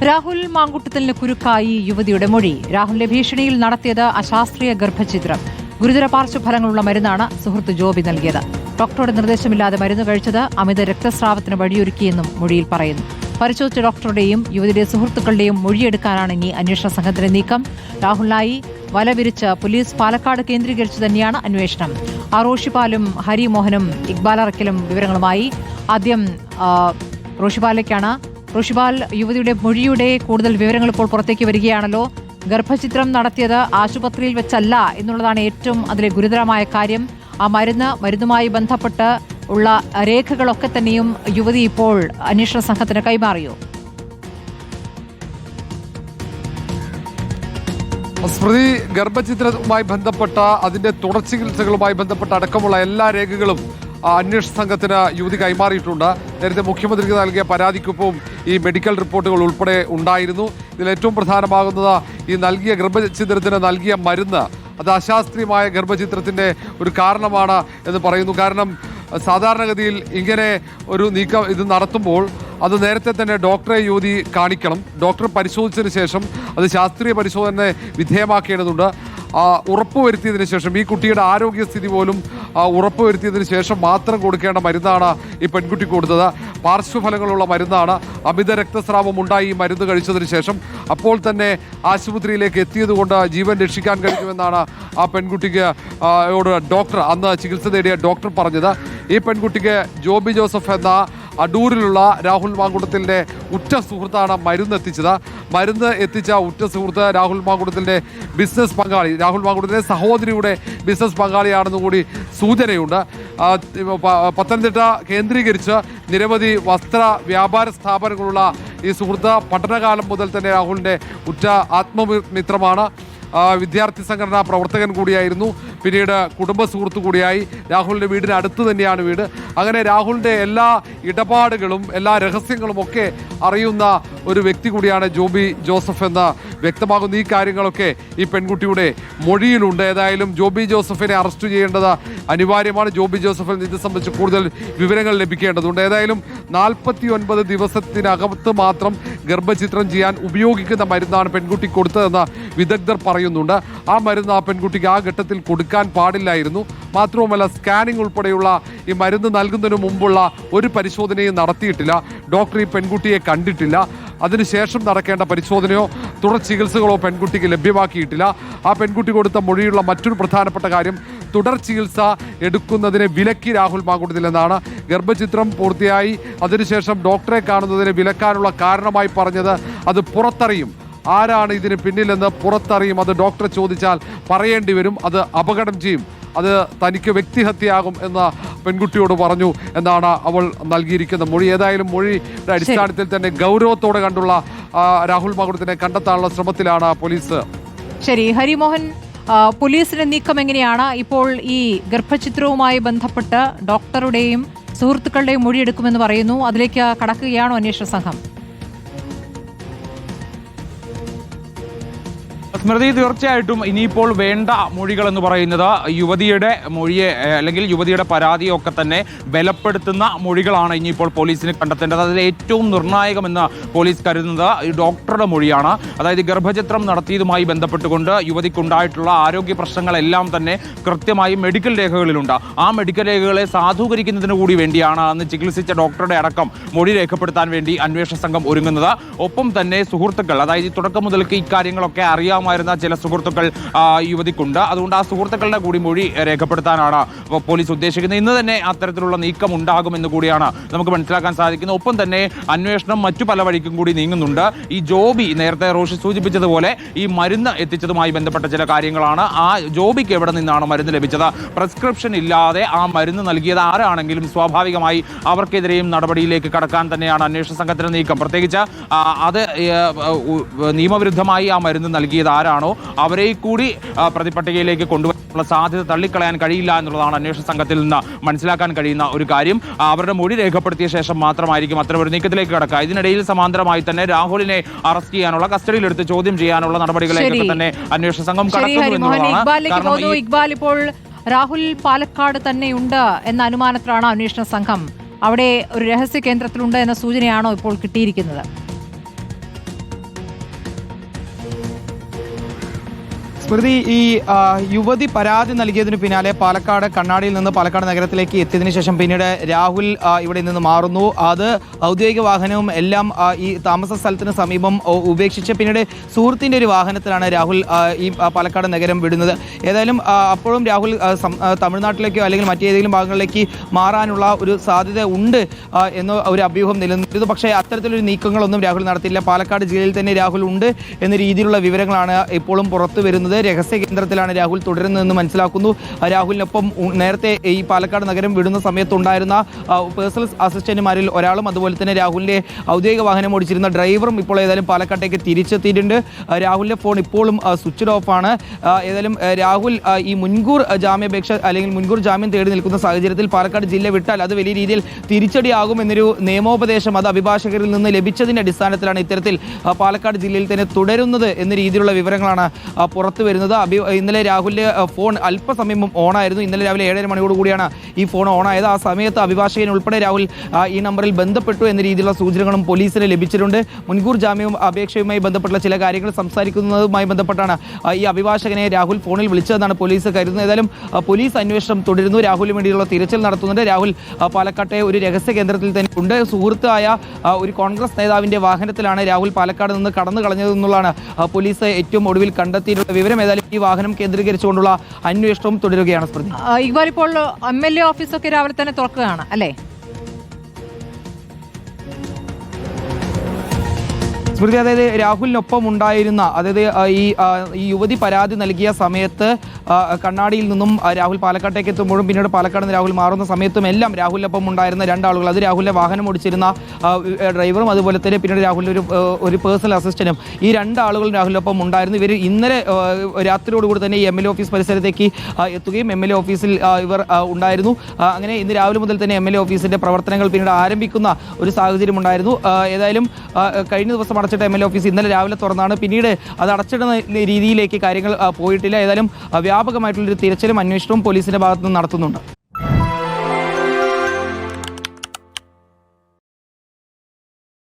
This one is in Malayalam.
രാഹുൽ മാങ്കുട്ടത്തിന് കുരുക്കായി യുവതിയുടെ മൊഴി. രാഹുലിന്റെ ഭീഷണിയിൽ നടത്തിയത് അശാസ്ത്രീയ ഗർഭഛിദ്രം. ഗുരുതര പാർശ്വഫലങ്ങളുള്ള മരുന്നാണ് സുഹൃത്ത് ജോബി നൽകിയത്. ഡോക്ടറുടെ നിർദ്ദേശമില്ലാതെ മരുന്ന് കഴിച്ചത് അമിത രക്തസ്രാവത്തിന് വഴിയൊരുക്കിയെന്നും മൊഴിയിൽ പറയുന്നു. പരിശോധിച്ച ഡോക്ടറുടെയും യുവതിയുടെ സുഹൃത്തുക്കളുടെയും മൊഴിയെടുക്കാനാണ് ഇനി അന്വേഷണ സംഘത്തിന്റെ നീക്കം. രാഹുലിനായി വലവിരിച്ച് പോലീസ് പാലക്കാട് കേന്ദ്രീകരിച്ചു തന്നെയാണ് അന്വേഷണം. റോഷിപാലും ഹരിമോഹനും ഇക്ബാലറക്കലും വിവരങ്ങളുമായി. ആദ്യം റോഷിപാലേക്കാണ്. റോഷിപാൽ, യുവതിയുടെ മൊഴിയുടെ കൂടുതൽ വിവരങ്ങൾ ഇപ്പോൾ പുറത്തേക്ക് വരികയാണല്ലോ. ഗർഭഛിദ്രം നടത്തിയത് ആശുപത്രിയിൽ വെച്ചല്ല എന്നുള്ളതാണ് ഏറ്റവും അതിലെ ഗുരുതരമായ കാര്യം. ആ മരുന്നുമായി ബന്ധപ്പെട്ട് ഉള്ള രേഖകളൊക്കെ തന്നെയും യുവതി ഇപ്പോൾ അന്വേഷണ സംഘത്തിന് കൈമാറിയോ? സ്മൃതി, ഗർഭഛിദ്രവുമായി ബന്ധപ്പെട്ട അതിന്റെ തുടർ ചികിത്സകളുമായി ബന്ധപ്പെട്ട അടക്കമുള്ള എല്ലാ രേഖകളും അന്വേഷണ സംഘത്തിന് യുവതി കൈമാറിയിട്ടുണ്ട്. നേരത്തെ മുഖ്യമന്ത്രിക്ക് നൽകിയ പരാതിക്കൊപ്പം ഈ മെഡിക്കൽ റിപ്പോർട്ടുകൾ ഉൾപ്പെടെ ഉണ്ടായിരുന്നു. ഇതിൽ ഏറ്റവും പ്രധാനമാകുന്നത് ഈ നൽകിയ ഗർഭഛിദ്രത്തിന് നൽകിയ മരുന്ന് അത് അശാസ്ത്രീയമായ ഗർഭഛിദ്രത്തിന്റെ ഒരു കാരണമാണ് എന്ന് പറയുന്നു. കാരണം സാധാരണഗതിയിൽ ഇങ്ങനെ ഒരു നീക്കം ഇത് നടത്തുമ്പോൾ അത് നേരത്തെ തന്നെ ഡോക്ടറെ യുവതി കാണിക്കണം. ഡോക്ടർ പരിശോധിച്ചതിന് ശേഷം അത് ശാസ്ത്രീയ പരിശോധന വിധേയമാക്കേണ്ടതുണ്ട്. ഉറപ്പുവരുത്തിയതിനു ശേഷം ഈ കുട്ടിയുടെ ആരോഗ്യസ്ഥിതി പോലും ഉറപ്പുവരുത്തിയതിനു ശേഷം മാത്രം കൊടുക്കേണ്ട മരുന്നാണ് ഈ പെൺകുട്ടി കൊടുത്തത്. പാർശ്വഫലങ്ങളുള്ള മരുന്നാണ്. അമിത രക്തസ്രാവം ഉണ്ടായി ഈ മരുന്ന് കഴിച്ചതിന് ശേഷം അപ്പോൾ തന്നെ ആശുപത്രിയിലേക്ക് എത്തിയതുകൊണ്ട് ജീവൻ രക്ഷിക്കാൻ കഴിഞ്ഞുവെന്നാണ് ആ പെൺകുട്ടിക്ക് ഡോക്ടർ അന്ന് ചികിത്സ തേടിയ ഡോക്ടർ പറഞ്ഞത്. ഈ പെൺകുട്ടിക്ക് ജോബി ജോസഫ് എന്ന അടൂരിലുള്ള രാഹുൽ മാങ്കുട്ടത്തിൻ്റെ ഉറ്റ സുഹൃത്താണ് മരുന്ന് എത്തിച്ചത്. മരുന്ന് എത്തിച്ച ഉറ്റ സുഹൃത്ത് രാഹുൽ മാങ്കുട്ടത്തിൻ്റെ ബിസിനസ് പങ്കാളി, രാഹുൽ മാങ്കുട്ടത്തിൻ്റെ സഹോദരിയുടെ ബിസിനസ് പങ്കാളിയാണെന്ന് കൂടി സൂചനയുണ്ട്. പത്തനംതിട്ട കേന്ദ്രീകരിച്ച് നിരവധി വസ്ത്ര വ്യാപാര സ്ഥാപനങ്ങളുള്ള ഈ സുഹൃത്ത് പഠനകാലം മുതൽ തന്നെ രാഹുലിൻ്റെ ഉറ്റ ആത്മമിത്രമാണ്. വിദ്യാർത്ഥി സംഘടനാ പ്രവർത്തകൻ കൂടിയായിരുന്നു. പിന്നീട് കുടുംബ സുഹൃത്തു കൂടിയായി. രാഹുലിൻ്റെ വീടിന് അടുത്ത് തന്നെയാണ് വീട്. അങ്ങനെ രാഹുലിൻ്റെ എല്ലാ ഇടപാടുകളും എല്ലാ രഹസ്യങ്ങളും ഒക്കെ അറിയുന്ന ഒരു വ്യക്തി കൂടിയാണ് ജോബി ജോസഫ് എന്ന് വ്യക്തമാകുന്ന ഈ കാര്യങ്ങളൊക്കെ ഈ പെൺകുട്ടിയുടെ മൊഴിയിലുണ്ട്. ഏതായാലും ജോബി ജോസഫിനെ അറസ്റ്റ് ചെയ്യേണ്ടത് അനിവാര്യമാണ്. ജോബി ജോസഫിൽ ഇത് സംബന്ധിച്ച് കൂടുതൽ വിവരങ്ങൾ ലഭിക്കേണ്ടതുണ്ട്. ഏതായാലും 49 ദിവസത്തിനകത്ത് മാത്രം ഗർഭഛിദ്രം ചെയ്യാൻ ഉപയോഗിക്കുന്ന മരുന്നാണ് പെൺകുട്ടി കൊടുത്തതെന്ന് വിദഗ്ധർ പറയുന്നുണ്ട്. ആ മരുന്ന് ആ പെൺകുട്ടിക്ക് ആ ഘട്ടത്തിൽ കൊടുക്കാൻ പാടില്ലായിരുന്നു. മാത്രവുമല്ല, സ്കാനിംഗ് ഉൾപ്പെടെയുള്ള ഈ മരുന്ന് നൽകുന്നതിന് മുമ്പുള്ള ഒരു പരിശോധനയും നടത്തിയിട്ടില്ല. ഡോക്ടർ ഈ പെൺകുട്ടിയെ കണ്ടിട്ടില്ല. അതിനുശേഷം നടക്കേണ്ട പരിശോധനയോ തുടർ ചികിത്സകളോ പെൺകുട്ടിക്ക് ലഭ്യമാക്കിയിട്ടില്ല. ആ പെൺകുട്ടി കൊടുത്ത മൊഴിയുള്ള മറ്റൊരു പ്രധാനപ്പെട്ട കാര്യം തുടർ ചികിത്സ എടുക്കുന്നതിനെ വിലക്കി രാഹുൽ മാങ്കുട്ടത്തിലെന്നാണ്. ഗർഭഛിദ്രം പൂർത്തിയായി അതിനുശേഷം ഡോക്ടറെ കാണുന്നതിനെ വിലക്കാനുള്ള കാരണമായി പറഞ്ഞത് അത് പുറത്തറിയും, ആരാണ് ഇതിന് പിന്നിലെന്ന് പുറത്തറിയും, അത് ഡോക്ടറെ ചോദിച്ചാൽ പറയേണ്ടി വരും, അത് അപകടം ചെയ്യും, അത് തനിക്ക് വ്യക്തിഹത്യയാകും എന്ന് പെൺകുട്ടിയോട് പറഞ്ഞു എന്നാണ് അവൾ നൽകിയിരിക്കുന്ന മൊഴി. ഏതായാലും മൊഴിയുടെ അടിസ്ഥാനത്തിൽ തന്നെ ഗൗരവത്തോടെ കണ്ടുള്ള രാഹുൽ മാങ്കുട്ടത്തിനെ കണ്ടെത്താനുള്ള ശ്രമത്തിലാണ് പോലീസ്. ശരി ഹരിമോഹൻ, പോലീസിന്റെ നീക്കം എങ്ങനെയാണ്? ഇപ്പോൾ ഈ ഗർഭഛിദ്രവുമായി ബന്ധപ്പെട്ട് ഡോക്ടറുടെയും സുഹൃത്തുക്കളുടെയും മൊഴിയെടുക്കുമെന്ന് പറയുന്നു. അതിലേക്ക് കടക്കുകയാണോ അന്വേഷണ സംഘം? സ്മൃതി, തീർച്ചയായിട്ടും ഇനിയിപ്പോൾ വേണ്ട മൊഴികൾ എന്ന് പറയുന്നത് യുവതിയുടെ മൊഴിയെ അല്ലെങ്കിൽ യുവതിയുടെ പരാതിയൊക്കെ തന്നെ ബലപ്പെടുത്തുന്ന മൊഴികളാണ് ഇനിയിപ്പോൾ പോലീസിന് കണ്ടെത്തേണ്ടത്. അതിൽ ഏറ്റവും നിർണായകമെന്ന് പോലീസ് കരുതുന്നത് ഈ ഡോക്ടറുടെ മൊഴിയാണ്. അതായത് ഗർഭഛിദ്രം നടത്തിയതുമായി ബന്ധപ്പെട്ടുകൊണ്ട് യുവതിക്കുണ്ടായിട്ടുള്ള ആരോഗ്യ പ്രശ്നങ്ങളെല്ലാം തന്നെ കൃത്യമായി മെഡിക്കൽ രേഖകളിലുണ്ട്. ആ മെഡിക്കൽ രേഖകളെ സാധൂകരിക്കുന്നതിന് കൂടി വേണ്ടിയാണ് അന്ന് ചികിത്സിച്ച ഡോക്ടറുടെ അടക്കം മൊഴി രേഖപ്പെടുത്താൻ വേണ്ടി അന്വേഷണ സംഘം ഒരുങ്ങുന്നത്. ഒപ്പം തന്നെ സുഹൃത്തുക്കൾ, അതായത് തുടക്കം മുതൽക്ക് ഇക്കാര്യങ്ങളൊക്കെ അറിയാമായിരുന്ന ചില സുഹൃത്തുക്കൾ യുവതിക്കുണ്ട്. അതുകൊണ്ട് ആ സുഹൃത്തുക്കളുടെ കൂടി മൊഴി രേഖപ്പെടുത്താനാണ് പോലീസ് ഉദ്ദേശിക്കുന്നത്. ഇന്ന് തന്നെ അത്തരത്തിലുള്ള നീക്കം ഉണ്ടാകുമെന്ന് കൂടിയാണ് നമുക്ക് മനസ്സിലാക്കാൻ സാധിക്കുന്നത്. ഒപ്പം തന്നെ അന്വേഷണം മറ്റു പല വഴിക്കും കൂടി നീങ്ങുന്നുണ്ട്. ഈ ജോബി, നേരത്തെ റോഷി സൂചിപ്പിച്ചതുപോലെ ഈ മരുന്ന് എത്തിച്ചതുമായി ബന്ധപ്പെട്ട ചില കാര്യങ്ങളാണ്. ആ ജോബിക്ക് എവിടെ നിന്നാണ് മരുന്ന് ലഭിച്ചത്? പ്രിസ്ക്രിപ്ഷൻ ഇല്ലാതെ ആ മരുന്ന് നൽകിയത് ആരാണെങ്കിലും സ്വാഭാവികമായി അവർക്കെതിരെയും നടപടിയിലേക്ക് കടക്കാൻ തന്നെയാണ് അന്വേഷണ സംഘത്തിന്റെ നീക്കം. പ്രത്യേകിച്ച് അത് നിയമവിരുദ്ധമായി ആ മരുന്ന് നൽകിയത് ആരാണോ അവരെ കൂടി പ്രതിപട്ടികയിലേക്ക് കൊണ്ടുവരാനുള്ള സാധ്യത തള്ളിക്കളയാൻ കഴിയില്ല എന്നുള്ളതാണ് അന്വേഷണ സംഘത്തിൽ നിന്ന് മനസ്സിലാക്കാൻ കഴിയുന്ന ഒരു കാര്യം. അവരുടെ മൊഴി രേഖപ്പെടുത്തിയ ശേഷം മാത്രമായിരിക്കും അത്തരമൊരു നീക്കത്തിലേക്ക് കടക്കുക. ഇതിനിടയിൽ സമാന്തരമായി തന്നെ രാഹുലിനെ അറസ്റ്റ് ചെയ്യാനുള്ള, കസ്റ്റഡിയിലെടുത്ത് ചോദ്യം ചെയ്യാനുള്ള നടപടികളിലേക്ക് തന്നെ അന്വേഷണ സംഘം കടക്കുന്നു എന്നുള്ളതാണ്. ഇക്ബാൽ, ഇപ്പോൾ രാഹുൽ പാലക്കാട് തന്നെയുണ്ട് എന്ന അനുമാനത്തിലാണ് അന്വേഷണ സംഘം. അവിടെ ഒരു രഹസ്യ കേന്ദ്രത്തിലുണ്ട് എന്ന സൂചനയാണോ ഇപ്പോൾ കിട്ടിയിരിക്കുന്നത്? സ്മൃതി, ഈ യുവതി പരാതി നൽകിയതിന് പിന്നാലെ പാലക്കാട് കണ്ണാടിയിൽ നിന്ന് പാലക്കാട് നഗരത്തിലേക്ക് എത്തിയതിനു ശേഷം പിന്നീട് രാഹുൽ ഇവിടെ നിന്ന് മാറുന്നു. അത് ഔദ്യോഗിക വാഹനവും എല്ലാം ഈ താമസ സ്ഥലത്തിന് സമീപം ഉപേക്ഷിച്ച് പിന്നീട് സുഹൃത്തിൻ്റെ ഒരു വാഹനത്തിലാണ് രാഹുൽ ഈ പാലക്കാട് നഗരം വിടുന്നത്. ഏതായാലും അപ്പോഴും രാഹുൽ തമിഴ്നാട്ടിലേക്കോ അല്ലെങ്കിൽ മറ്റേതെങ്കിലും ഭാഗങ്ങളിലേക്ക് മാറാനുള്ള ഒരു സാധ്യത ഉണ്ട് എന്ന ഒരു അഭ്യൂഹം നിലനിന്നിരുന്നു. പക്ഷേ അത്തരത്തിലൊരു നീക്കങ്ങളൊന്നും രാഹുൽ നടത്തിയില്ല. പാലക്കാട് ജില്ലയിൽ തന്നെ രാഹുൽ ഉണ്ട് എന്ന രീതിയിലുള്ള വിവരങ്ങളാണ് ഇപ്പോഴും പുറത്തു വരുന്നത്. രഹസ്യ കേന്ദ്രത്തിലാണ് രാഹുൽ തുടരുന്നതെന്ന് മനസ്സിലാക്കുന്നു. രാഹുലിനൊപ്പം നേരത്തെ ഈ പാലക്കാട് നഗരം വിടുന്ന സമയത്തുണ്ടായിരുന്ന പേഴ്സണൽ അസിസ്റ്റന്റുമാരിൽ ഒരാളും അതുപോലെ തന്നെ രാഹുലിന്റെ ഔദ്യോഗിക വാഹനം ഓടിച്ചിരുന്ന ഡ്രൈവറും ഇപ്പോൾ ഏതായാലും പാലക്കാട്ടേക്ക് തിരിച്ചെത്തിയിട്ടുണ്ട്. രാഹുലിന്റെ ഫോൺ ഇപ്പോഴും സ്വിച്ച് ഓഫ് ആണ്. ഏതായാലും രാഹുൽ ഈ മുൻകൂർ ജാമ്യാപേക്ഷ അല്ലെങ്കിൽ മുൻകൂർ ജാമ്യം തേടി നിൽക്കുന്ന സാഹചര്യത്തിൽ പാലക്കാട് ജില്ല വിട്ടാൽ അത് വലിയ രീതിയിൽ തിരിച്ചടിയാകും എന്നൊരു നിയമോപദേശം അത് അഭിഭാഷകരിൽ നിന്ന് ലഭിച്ചതിന്റെ അടിസ്ഥാനത്തിലാണ് ഇത്തരത്തിൽ പാലക്കാട് ജില്ലയിൽ തന്നെ തുടരുന്നത് എന്ന രീതിയിലുള്ള വിവരങ്ങളാണ് പുറത്തു വരുന്നത്. ഇന്നലെ രാഹുലിന്റെ ഫോൺ അല്പസമയം ഓണായിരുന്നു. ഇന്നലെ രാവിലെ 7:30 മണിയോടുകൂടിയാണ് ഈ ഫോൺ ഓണായത്. ആ സമയത്ത് അഭിഭാഷകൻ ഉൾപ്പെടെ രാഹുൽ ഈ നമ്പറിൽ ബന്ധപ്പെട്ടു എന്ന രീതിയിലുള്ള സൂചനകളും പോലീസിന് ലഭിച്ചിട്ടുണ്ട്. മുൻകൂർ ജാമ്യം അപേക്ഷയുമായി ബന്ധപ്പെട്ടുള്ള ചില കാര്യങ്ങൾ സംസാരിക്കുന്നതുമായി ബന്ധപ്പെട്ടാണ് ഈ അഭിഭാഷകനെ രാഹുൽ ഫോണിൽ വിളിച്ചതെന്നാണ് പോലീസ് കരുതുന്നത്. ഏതായാലും പോലീസ് അന്വേഷണം തുടരുന്നു. രാഹുലിന് വേണ്ടിയുള്ള തിരച്ചിൽ നടത്തുന്നുണ്ട്. രാഹുൽ പാലക്കാട്ടെ ഒരു രഹസ്യ കേന്ദ്രത്തിൽ തന്നെ ഉണ്ട്. സുഹൃത്തായ ഒരു കോൺഗ്രസ് നേതാവിന്റെ വാഹനത്തിലാണ് രാഹുൽ പാലക്കാട് നിന്ന് കടന്നു കളഞ്ഞതെന്നുള്ളതാണ് പോലീസ് ഏറ്റവും ഒടുവിൽ കണ്ടെത്തിയിട്ടുള്ള വിവരം. ഏതായാലും ഈ വാഹനം കേന്ദ്രീകരിച്ചുകൊണ്ടുള്ള അന്വേഷണവും തുടരുകയാണ്. സ്മൃതി, ഇക്ബാൽ, ഇപ്പോൾ MLA ഓഫീസൊക്കെ രാവിലെ തന്നെ തുറക്കുകയാണ് അല്ലേ? സ്മൃതി, അതായത് രാഹുലിനൊപ്പം ഉണ്ടായിരുന്ന, അതായത് ഈ യുവതി പരാതി നൽകിയ സമയത്ത് കണ്ണാടിയിൽ നിന്നും രാഹുൽ പാലക്കാട്ടേക്ക് എത്തുമ്പോഴും പിന്നീട് പാലക്കാട് നിന്ന് രാഹുൽ മാറുന്ന സമയത്തും എല്ലാം രാഹുലിനൊപ്പം ഉണ്ടായിരുന്ന രണ്ടാളുകൾ, അത് രാഹുലിന്റെ വാഹനം ഓടിച്ചിരുന്ന ഡ്രൈവറും അതുപോലെ തന്നെ പിന്നീട് രാഹുലിന്റെ ഒരു പേഴ്സണൽ അസിസ്റ്റന്റും, ഈ രണ്ടാളുകളും രാഹുലിനൊപ്പം ഉണ്ടായിരുന്നു. ഇവർ ഇന്നലെ രാത്രിയോടുകൂടി തന്നെ ഈ MLA ഓഫീസ് പരിസരത്തേക്ക് എത്തുകയും MLA ഓഫീസിൽ ഇവർ ഉണ്ടായിരുന്നു. അങ്ങനെ ഇന്ന് രാവിലെ മുതൽ തന്നെ MLA ഓഫീസിന്റെ പ്രവർത്തനങ്ങൾ പിന്നീട് ആരംഭിക്കുന്ന ഒരു സാഹചര്യം ഉണ്ടായിരുന്നു. ഏതായാലും കഴിഞ്ഞ ദിവസം അടച്ചിട്ട MLA ഓഫീസ് ഇന്നലെ രാവിലെ തുറന്നാണ്. പിന്നീട് അത് അടച്ചിടുന്ന രീതിയിലേക്ക് കാര്യങ്ങൾ പോയിട്ടില്ല. ഏതായാലും വ്യാപകമായിട്ടുള്ളൊരു തിരച്ചിലും അന്വേഷണവും പോലീസിന്റെ ഭാഗത്ത് നിന്ന് നടത്തുന്നുണ്ട്.